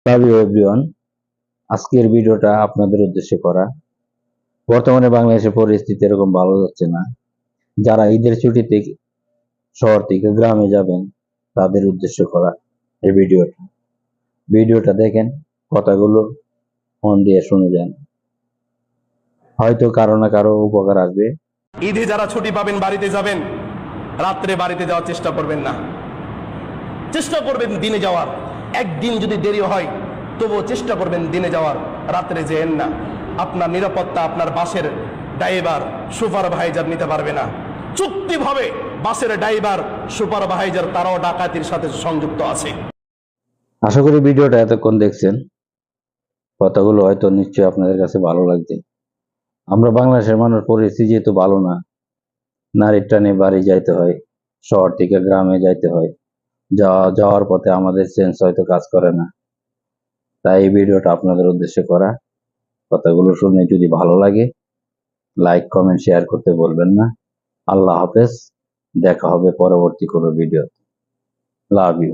Love you everyone. আজকের ভিডিওটা আপনাদের উদ্দেশ্যে করা। বর্তমানে বাংলাদেশের পরিস্থিতি এরকম ভালো যাচ্ছে না। যারা ঈদের ছুটিতে শহর থেকে গ্রামে যাবেন তাদের উদ্দেশ্য করা এই ভিডিওটা দেখেন, কথাগুলো মন দিয়ে শুনে যান, হয়তো কারো না কারো উপকার আসবে। ঈদে যারা ছুটি পাবেন বাড়িতে যাবেন, রাত্রে বাড়িতে যাওয়ার চেষ্টা করবেন না, চেষ্টা করবেন দিনে যাওয়ার। একদিন যদি দেরি হয় তবুও চেষ্টা করবেন দিনে যাওয়ার, রাত্রে যেয়েন না। আপনার নিরাপত্তা আপনার বাসের ড্রাইভার সুপারভাইজার নিতে পারবে না। চুক্তিভাবে বাসের ড্রাইভার সুপারভাইজার তারাও ডাকাতির সাথে সংযুক্ত আছে। আশা করি ভিডিওটা এতক্ষণ দেখছেন, কথাগুলো হয়তো নিশ্চয়ই আপনাদের কাছে ভালো লাগবে। আমরা বাংলাদেশের মানুষ পরিস্থিতি যেহেতু ভালো না, নারীর টানে বাড়ি যাইতে হয়, শহর থেকে গ্রামে যাইতে হয়, যাওয়ার পথে আমাদের সেন্স হয়তো কাজ করে না। তাই এই ভিডিওটা আপনাদের উদ্দেশ্যে করা। কথাগুলো শুনে যদি ভালো লাগে লাইক কমেন্ট শেয়ার করতে বলবেন না। আল্লাহ হাফেজ, দেখা হবে পরবর্তী কোনো ভিডিও। Love you.